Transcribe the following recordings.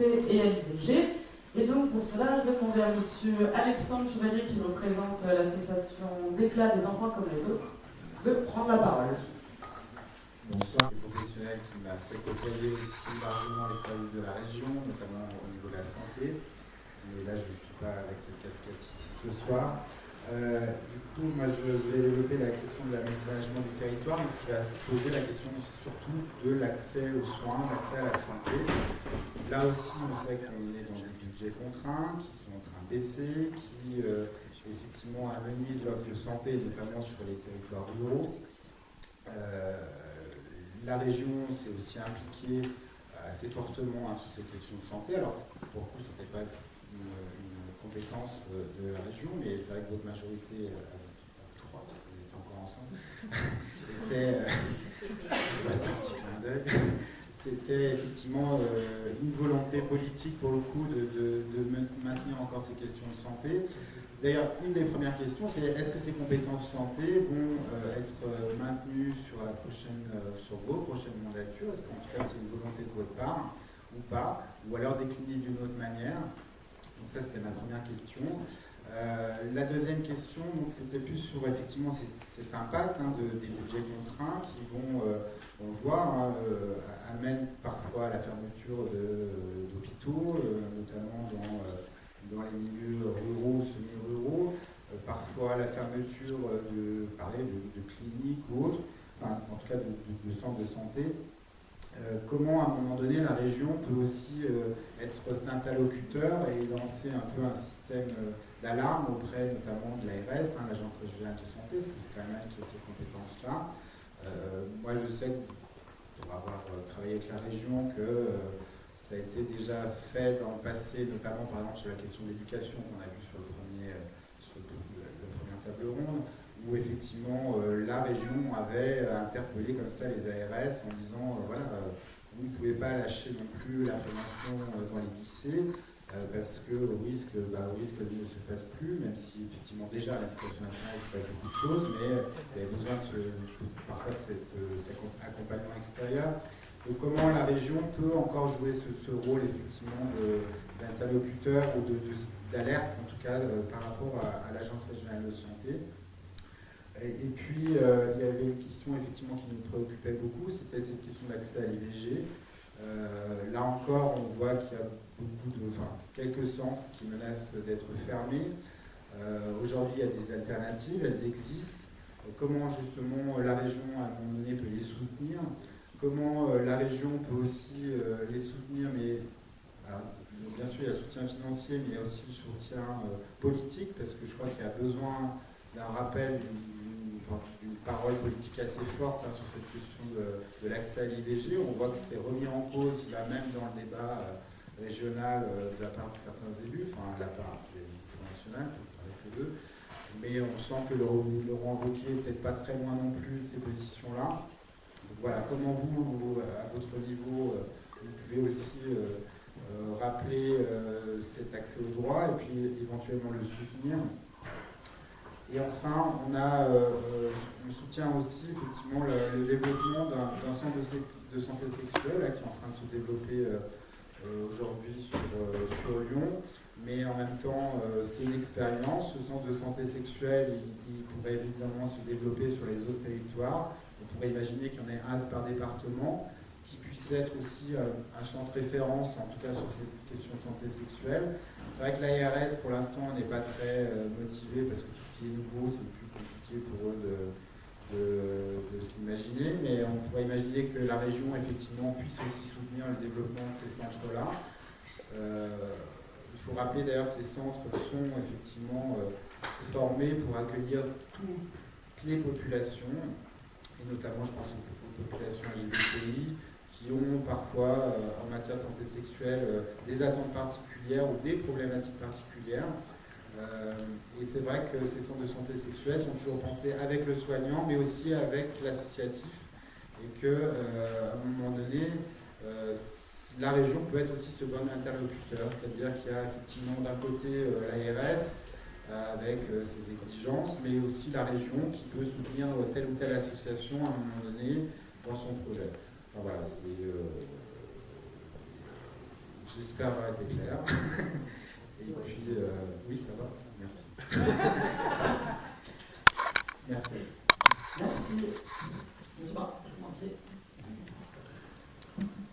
santé et LVG. Et donc pour cela, je vais demander à monsieur Alexandre Chevalier, qui représente l'association d'éclat des enfants comme les autres, de prendre la parole. Bonsoir, le professionnel qui m'a fait côtoyer aussi largement les services de la région, notamment au niveau de la santé. Mais là, je ne suis pas avec cette casquette ici ce soir. Du coup, moi, je vais développer la question de l'aménagement du territoire, mais qui va poser la question surtout de l'accès aux soins, l'accès à la santé. Là aussi, on sait qu'on est dans des budgets contraints, qui sont en train de baisser, qui effectivement amenuisent l'offre de santé, notamment sur les territoires ruraux. La région s'est aussi impliquée assez fortement sur ces questions de santé. Alors, pour le coup, ce n'était pas une compétence de la région, mais c'est vrai que votre majorité, trois, vous êtes encore ensemble, c'était effectivement une volonté politique, pour le coup, de maintenir encore ces questions de santé. D'ailleurs, une des premières questions, c'est est-ce que ces compétences santé vont être maintenues sur vos prochaines mandatures? Est-ce qu'en tout cas c'est une volonté de votre part ou pas? Ou alors déclinées d'une autre manière? Donc ça, c'était ma première question. La deuxième question, c'était plus sur effectivement cet impact des budgets contraints qui vont, on le voit, amènent parfois à la fermeture d'hôpitaux, notamment dans les milieux ruraux, semi-ruraux, parfois la fermeture de cliniques ou autres, enfin, en tout cas de centres de santé. Comment, à un moment donné, la région peut aussi être cet interlocuteur et lancer un peu un système d'alarme auprès notamment de l'ARS, l'Agence régionale de santé, parce que c'est quand même elle qui a ces compétences-là. Moi, je sais, pour avoir travaillé avec la région, que ça a été déjà fait dans le passé, notamment par exemple sur la question de l'éducation qu'on a vu sur la première table ronde, où effectivement la région avait interpellé comme ça les ARS en disant voilà, vous ne pouvez pas lâcher non plus la prévention dans les lycées parce que au risque qu'elle ne se fasse plus, même si effectivement déjà l'éducation nationale fait beaucoup de choses, mais il y a besoin parfois de cet accompagnement extérieur. Donc comment la région peut encore jouer ce rôle effectivement d'interlocuteur ou d'alerte en tout cas par rapport à l'Agence régionale de santé. Et puis il y avait une question effectivement qui nous préoccupait beaucoup, c'était cette question d'accès à l'IVG. Là encore, on voit qu'il y a quelques centres qui menacent d'être fermés. Aujourd'hui, il y a des alternatives, elles existent. Comment justement la région à un moment donné peut les soutenir? Comment la région peut aussi les soutenir, mais bien sûr il y a le soutien financier, mais il y a aussi le soutien politique, parce que je crois qu'il y a besoin d'un rappel, d'une parole politique assez forte sur cette question de l'accès à l'IVG. On voit que c'est remis en cause, il va même dans le débat régional de la part de certains élus, enfin la part c'est national, avec les deux, mais on sent que Laurent Wauquiez n'est peut-être pas très loin non plus de ces positions-là. Donc voilà, comment vous, à votre niveau, vous pouvez aussi rappeler cet accès au droit et puis éventuellement le soutenir. Et enfin, on soutient aussi effectivement le développement d'un centre de santé sexuelle qui est en train de se développer aujourd'hui sur Lyon. Mais en même temps, c'est une expérience. Ce centre de santé sexuelle, il pourrait évidemment se développer sur les autres territoires. On pourrait imaginer qu'il y en ait un par département, qui puisse être aussi un centre référence, en tout cas sur ces questions de santé sexuelle. C'est vrai que l'ARS, pour l'instant, n'est pas très motivée, parce que tout ce qui est nouveau, c'est plus compliqué pour eux de s'imaginer, mais on pourrait imaginer que la région, effectivement, puisse aussi soutenir le développement de ces centres-là. Il faut rappeler d'ailleurs que ces centres sont effectivement formés pour accueillir toutes les populations, et notamment je pense aux populations LGBTI, qui ont parfois en matière de santé sexuelle des attentes particulières ou des problématiques particulières. Et c'est vrai que ces centres de santé sexuelle sont toujours pensés avec le soignant, mais aussi avec l'associatif, et qu'à un moment donné, la région peut être aussi ce bon interlocuteur, c'est-à-dire qu'il y a effectivement d'un côté l'ARS avec ses exigences, mais aussi la région qui peut soutenir telle ou telle association à un moment donné dans son projet. Enfin, voilà, J'espère avoir été clair. Et puis, oui, ça va. Merci. Merci. Merci. Monsieur Barre, commencez.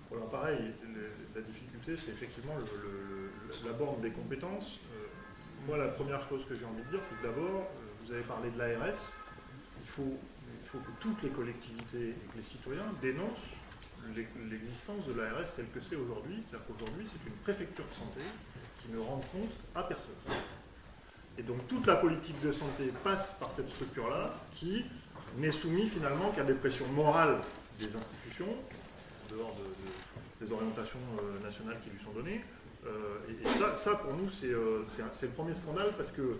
Voilà, pareil, la difficulté, c'est effectivement la borne des compétences. Moi, la première chose que j'ai envie de dire, c'est que d'abord, vous avez parlé de l'ARS. Il faut que toutes les collectivités et que les citoyens dénoncent l'existence de l'ARS telle que c'est aujourd'hui. C'est-à-dire qu'aujourd'hui, c'est une préfecture de santé qui ne rend compte à personne. Et donc, toute la politique de santé passe par cette structure-là qui n'est soumise finalement qu'à des pressions morales des institutions, en dehors des orientations nationales qui lui sont données. Et ça, pour nous, c'est le premier scandale parce que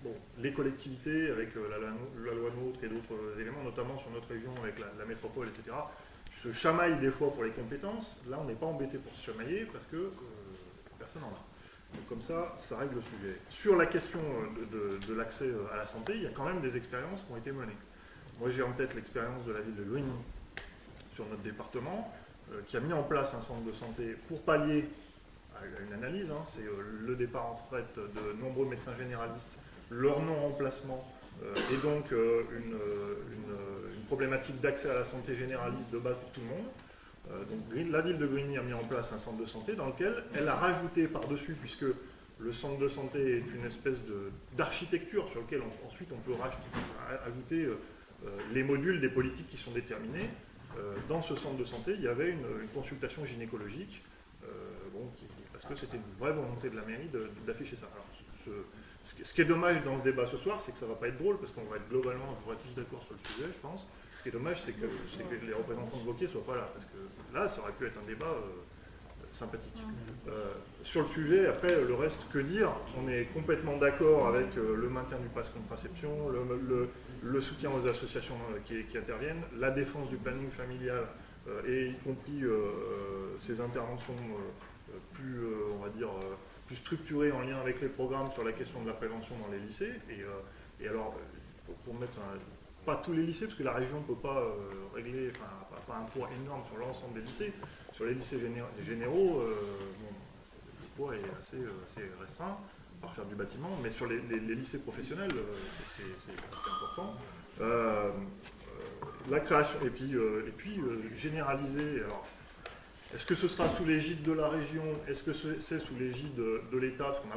bon, les collectivités, avec la loi NOTRe et d'autres éléments, notamment sur notre région avec la métropole, etc., se chamaillent des fois pour les compétences. Là, on n'est pas embêté pour se chamailler parce que personne n'en a. Donc comme ça règle le sujet. Sur la question de l'accès à la santé, il y a quand même des expériences qui ont été menées. Moi, j'ai en tête l'expérience de la ville de Grigny sur notre département, qui a mis en place un centre de santé pour pallier à une analyse, hein, c'est le départ en retraite de nombreux médecins généralistes, leur non-remplacement, et donc une problématique d'accès à la santé généraliste de base pour tout le monde. Donc la ville de Grigny a mis en place un centre de santé dans lequel elle a rajouté par-dessus, puisque le centre de santé est une espèce d'architecture sur laquelle ensuite on peut ajouter les modules des politiques qui sont déterminés. Dans ce centre de santé, il y avait une consultation gynécologique, parce que c'était une vraie volonté de la mairie d'afficher ça. Alors, ce qui est dommage dans ce débat ce soir, c'est que ça ne va pas être drôle, parce qu'on va être globalement, on va être tous d'accord sur le sujet, je pense. Ce qui est dommage, c'est que les représentants de Wauquiez ne soient pas là, parce que là, ça aurait pu être un débat sympathique. Sur le sujet, après, le reste, que dire? On est complètement d'accord avec le maintien du pass contraception, le soutien aux associations qui interviennent, la défense du planning familial, et y compris ces interventions plus, on va dire, plus structurées en lien avec les programmes sur la question de la prévention dans les lycées. Et alors, pour mettre pas tous les lycées, parce que la région ne peut pas régler, enfin, pas un poids énorme sur l'ensemble des lycées. Sur les lycées généraux, le poids est assez restreint, par faire du bâtiment, mais sur les lycées professionnels, c'est important. La création, et puis généraliser. Alors, est-ce que ce sera sous l'égide de la région? Est-ce que c'est sous l'égide de l'État? Parce qu'on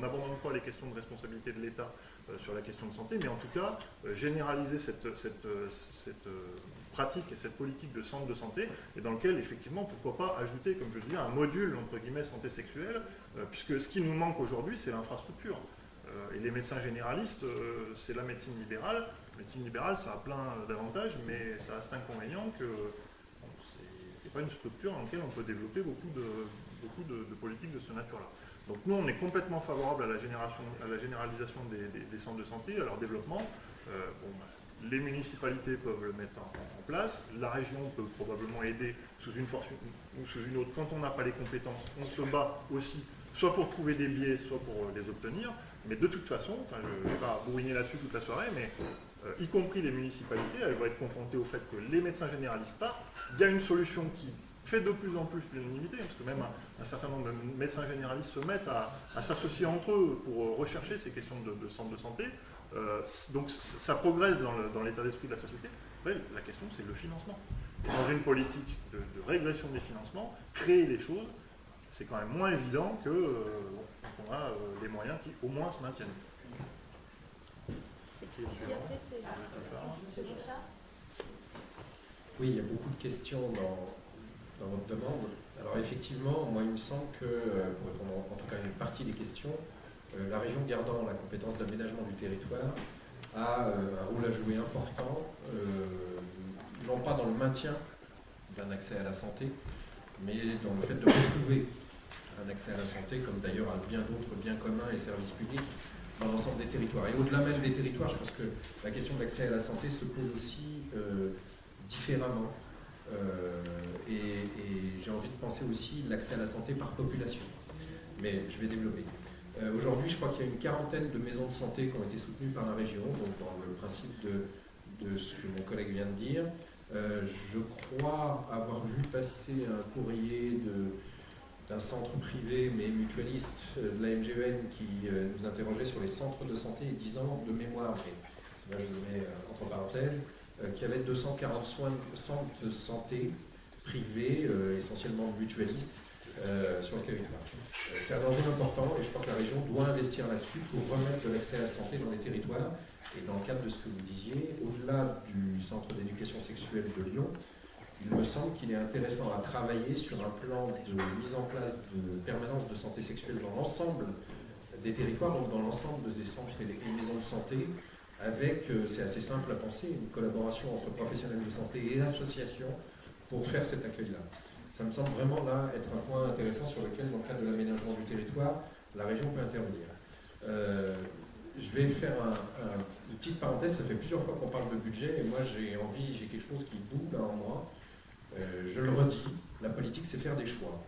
n'abandonne pas les questions de responsabilité de l'État sur la question de santé, mais en tout cas, généraliser cette pratique et cette politique de centre de santé, et dans lequel, effectivement, pourquoi pas ajouter, comme je le dis, un module, entre guillemets, santé sexuelle, puisque ce qui nous manque aujourd'hui, c'est l'infrastructure. Et les médecins généralistes, c'est la médecine libérale. La médecine libérale, ça a plein d'avantages, mais ça a cet inconvénient que c'est pas une structure dans laquelle on peut développer beaucoup de politiques de ce nature-là. Donc nous, on est complètement favorable à la généralisation des centres de santé, à leur développement. Les municipalités peuvent le mettre en place, la région peut probablement aider sous une forme ou sous une autre. Quand on n'a pas les compétences, on se bat aussi, soit pour trouver des biais, soit pour les obtenir. Mais de toute façon, enfin, je ne vais pas bourriner là-dessus toute la soirée, mais y compris les municipalités, elles vont être confrontées au fait que les médecins généralistes partent. Il y a une solution qui fait de plus en plus l'unanimité, parce que même un certain nombre de médecins généralistes se mettent à s'associer entre eux pour rechercher ces questions de centre de santé. Donc ça progresse dans l'état d'esprit de la société. Après, la question, c'est le financement. Et dans une politique de régression des financements, créer les choses, c'est quand même moins évident que quand on a des moyens qui au moins se maintiennent. Oui, il y a beaucoup de questions dans votre demande. Alors effectivement, moi il me semble que, pour répondre en tout cas à une partie des questions, la région gardant la compétence d'aménagement du territoire a un rôle à jouer important, non pas dans le maintien d'un accès à la santé, mais dans le fait de retrouver un accès à la santé, comme d'ailleurs à bien d'autres biens communs et services publics dans l'ensemble des territoires. Et au-delà même des territoires, je pense que la question de l'accès à la santé se pose aussi différemment. Et j'ai envie de penser aussi l'accès à la santé par population. Mais je vais développer. Aujourd'hui, je crois qu'il y a une quarantaine de maisons de santé qui ont été soutenues par la région, donc dans le principe de ce que mon collègue vient de dire. Je crois avoir vu passer un courrier d'un centre privé mais mutualiste de la MGEN qui nous interrogeait sur les centres de santé disant de mémoire, mais là je le mets entre parenthèses, qu'il y avait 240 centres de santé privés, essentiellement mutualistes, sur le territoire. C'est un enjeu important et je crois que la région doit investir là-dessus pour remettre de l'accès à la santé dans les territoires. Et dans le cadre de ce que vous disiez, au-delà du centre d'éducation sexuelle de Lyon, il me semble qu'il est intéressant à travailler sur un plan de mise en place de permanence de santé sexuelle dans l'ensemble des territoires, donc dans l'ensemble des centres et des maisons de santé, avec, c'est assez simple à penser, une collaboration entre professionnels de santé et associations pour faire cet accueil-là. Ça me semble vraiment là être un point intéressant sur lequel, dans le cadre de l'aménagement du territoire, la région peut intervenir. Je vais faire une petite parenthèse, ça fait plusieurs fois qu'on parle de budget et moi j'ai quelque chose qui boue là en moi. Je le redis, la politique c'est faire des choix.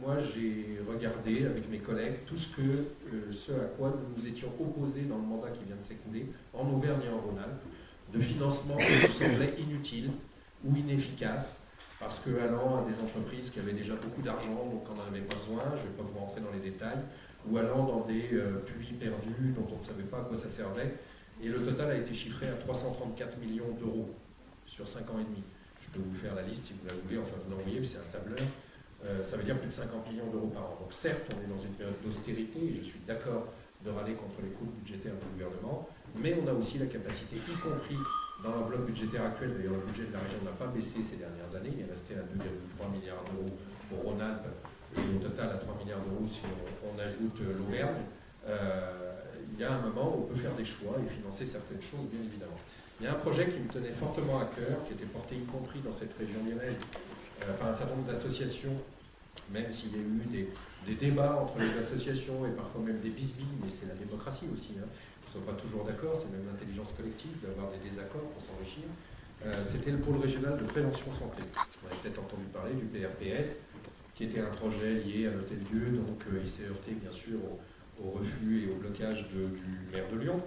Moi j'ai regardé avec mes collègues tout ce à quoi nous nous étions opposés dans le mandat qui vient de s'écouler en Auvergne et en Rhône-Alpes, de financement qui nous semblait inutile ou inefficace, parce que allant à des entreprises qui avaient déjà beaucoup d'argent, donc on n'en avait pas besoin, je ne vais pas vous rentrer dans les détails, ou allant dans des puits perdus dont on ne savait pas à quoi ça servait. Et le total a été chiffré à 334 millions d'euros sur 5 ans et demi. Je peux vous faire la liste si vous la voulez, enfin vous l'envoyez, c'est un tableur. Ça veut dire plus de 50 millions d'euros par an. Donc certes, on est dans une période d'austérité, et je suis d'accord de râler contre les coupes budgétaires du gouvernement, mais on a aussi la capacité, y compris dans l'enveloppe budgétaire actuelle, d'ailleurs le budget de la région n'a pas baissé ces dernières années, il est resté à 2,3 milliards d'euros pour Rhône-Alpes, et au total à 3 milliards d'euros si on ajoute l'Auvergne. Il y a un moment où on peut faire des choix et financer certaines choses, bien évidemment. Il y a un projet qui me tenait fortement à cœur, qui était porté y compris dans cette région lyonnaise, par un certain nombre d'associations, même s'il y a eu des débats entre les associations et parfois même des bisbilles, mais c'est la démocratie aussi, hein. Ils ne sont pas toujours d'accord, c'est même l'intelligence collective d'avoir des désaccords pour s'enrichir. C'était le pôle régional de prévention santé. Vous avez peut-être entendu parler du PRPS, qui était un projet lié à l'Hôtel-Dieu, donc il s'est heurté bien sûr au refus et au blocage du maire de Lyon.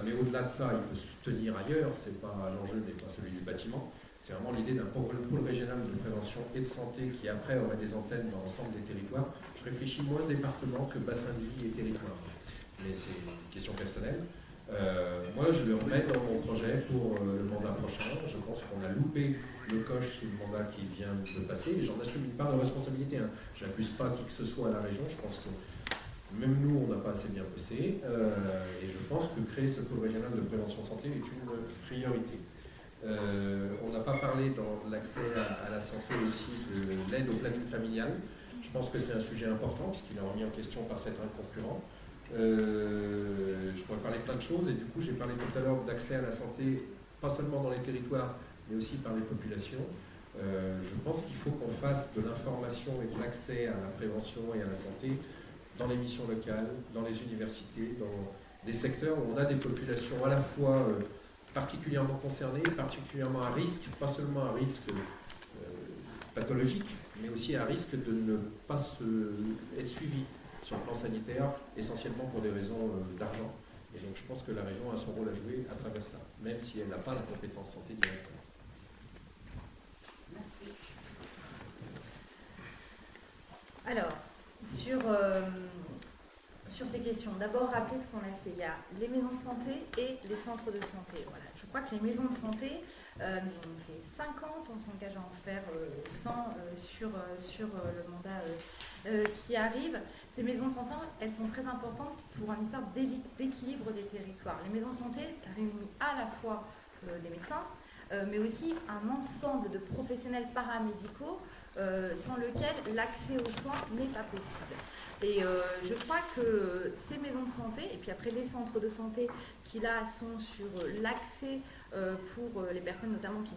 Mais au-delà de ça, il peut se tenir ailleurs, l'enjeu n'est pas celui du bâtiment. C'est vraiment l'idée d'un pôle régional de prévention et de santé qui après aurait des antennes dans l'ensemble des territoires. Je réfléchis moins département que bassin de vie et territoire. Mais c'est une question personnelle. Moi, je le remets dans mon projet pour le mandat prochain. Je pense qu'on a loupé le coche sous le mandat qui vient de passer et j'en assume une part de responsabilité. Hein. Je n'accuse pas qui que ce soit à la région. Je pense que même nous, on n'a pas assez bien bossé. Et je pense que créer ce pôle régional de prévention santé est une priorité. On n'a pas parlé dans l'accès à la santé aussi de l'aide au planning familial. Je pense que c'est un sujet important puisqu'il est remis en question par certains concurrents. Je pourrais parler de plein de choses et du coup j'ai parlé tout à l'heure d'accès à la santé, pas seulement dans les territoires, mais aussi par les populations. Je pense qu'il faut qu'on fasse de l'information et de l'accès à la prévention et à la santé dans les missions locales, dans les universités, dans des secteurs où on a des populations à la fois particulièrement concernées, particulièrement à risque, pas seulement à risque pathologique, mais aussi à risque de ne pas être suivi sur le plan sanitaire, essentiellement pour des raisons d'argent. Et donc je pense que la région a son rôle à jouer à travers ça, même si elle n'a pas la compétence santé directement. Merci. Alors, sur ces questions, d'abord rappeler ce qu'on a fait. Il y a les maisons de santé et les centres de santé. Voilà. Je crois que les maisons de santé, nous on fait 50, on s'engage à en faire 100 sur le mandat qui arrive. Ces maisons de santé, elles sont très importantes pour un histoire d'équilibre des territoires. Les maisons de santé, ça réunit à la fois des médecins, mais aussi un ensemble de professionnels paramédicaux sans lequel l'accès aux soins n'est pas possible. Et je crois que ces maisons de santé, et puis après les centres de santé qui là sont sur l'accès pour les personnes notamment qui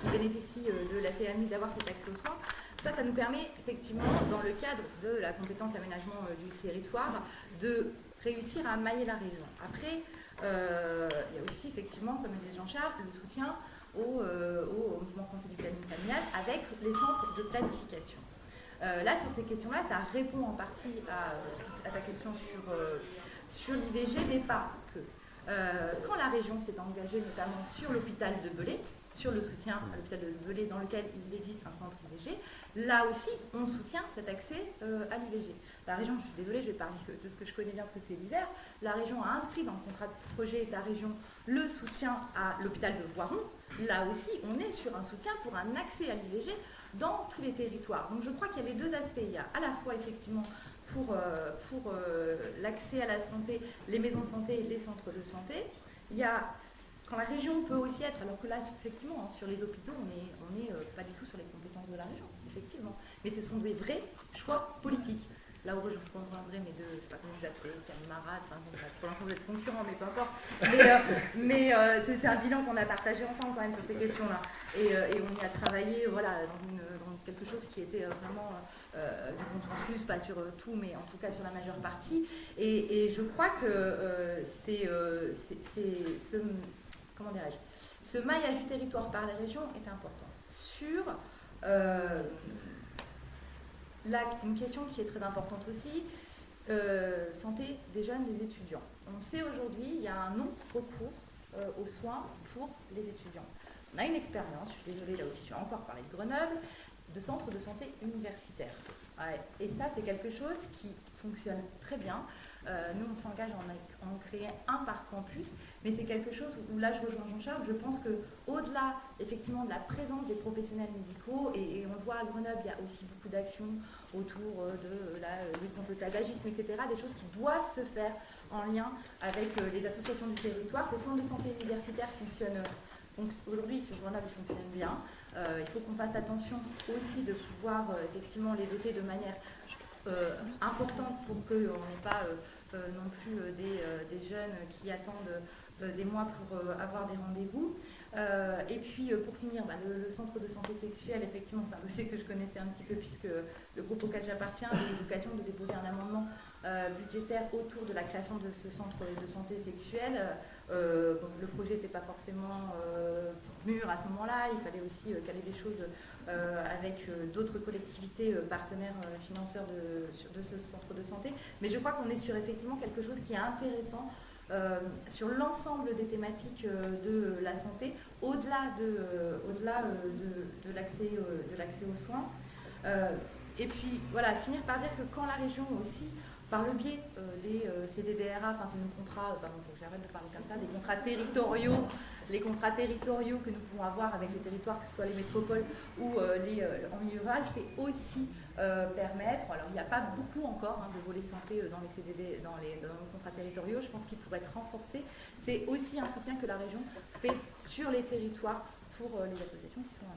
bénéficient de la CMU d'avoir cet accès aux soins, ça nous permet effectivement dans le cadre de la compétence aménagement du territoire de réussir à mailler la région. Après, il y a aussi effectivement, comme disait Jean-Charles, le soutien au mouvement français du planning familial avec les centres de planification. Là, sur ces questions-là, ça répond en partie à ta question sur l'IVG, mais pas que. quand la région s'est engagée notamment sur l'hôpital de Belay, sur le soutien à l'hôpital de Belay dans lequel il existe un centre IVG, là aussi on soutient cet accès à l'IVG. La région, je suis désolée, je vais parler de ce que je connais bien, parce que c'est l'Isère, la région a inscrit dans le contrat de projet État-région le soutien à l'hôpital de Voiron. Là aussi, on est sur un soutien pour un accès à l'IVG dans tous les territoires. Donc je crois qu'il y a les deux aspects. Il y a à la fois effectivement pour l'accès à la santé, les maisons de santé et les centres de santé. Il y a quand la région peut aussi être, alors que là effectivement sur les hôpitaux on est pas du tout sur les compétences de la région, effectivement, mais ce sont des vrais choix politiques. Là où je comprendrai mes deux, je ne sais pas comment vous appelez, camarades, enfin, pour l'instant vous êtes concurrents, mais peu importe. Mais c'est un bilan qu'on a partagé ensemble quand même sur ces questions-là. Et on y a travaillé voilà, dans quelque chose qui était vraiment du consensus, pas sur tout, mais en tout cas sur la majeure partie. Et je crois que ce maillage du territoire par les régions est important. Sur là, c'est une question qui est très importante aussi, santé des jeunes, des étudiants. On sait aujourd'hui, il y a un non-recours aux soins pour les étudiants. On a une expérience, je suis désolée, là aussi je vais encore parler de Grenoble, de centres de santé universitaires. Ouais. Et ça, c'est quelque chose qui fonctionne très bien. Nous, on s'engage à en créer un par campus, mais c'est quelque chose où là, je rejoins Jean-Charles, je pense qu'au-delà, effectivement, de la présence des professionnels médicaux, et on le voit à Grenoble, il y a aussi beaucoup d'actions autour de la lutte contre le tabagisme, etc., des choses qui doivent se faire en lien avec les associations du territoire. Ces centres de santé universitaires fonctionnent, aujourd'hui, sur Grenoble, ils fonctionnent bien. Il faut qu'on fasse attention aussi de pouvoir, effectivement, les doter de manière importante pour qu'on n'ait pas non plus des jeunes qui attendent des mois pour avoir des rendez-vous. Et puis pour finir, le centre de santé sexuelle, effectivement c'est un dossier que je connaissais un petit peu puisque le groupe auquel j'appartiens a eu l'occasion de déposer un amendement budgétaire autour de la création de ce centre de santé sexuelle. Le projet n'était pas forcément mûr à ce moment-là, il fallait aussi caler des choses avec d'autres collectivités partenaires financeurs de ce centre de santé. Mais je crois qu'on est sur effectivement quelque chose qui est intéressant sur l'ensemble des thématiques de la santé, au-delà de l'accès aux soins. Et puis voilà, finir par dire que quand la région aussi, par le biais des CDDRA, enfin c'est nos contrats, j'arrête de parler comme ça, des contrats territoriaux, les contrats territoriaux que nous pouvons avoir avec les territoires, que ce soit les métropoles ou en milieu rural, c'est aussi permettre, alors il n'y a pas beaucoup encore de volets santé dans les CDD, dans nos contrats territoriaux, je pense qu'il pourrait être renforcé. C'est aussi un soutien que la région fait sur les territoires pour les associations qui sont là.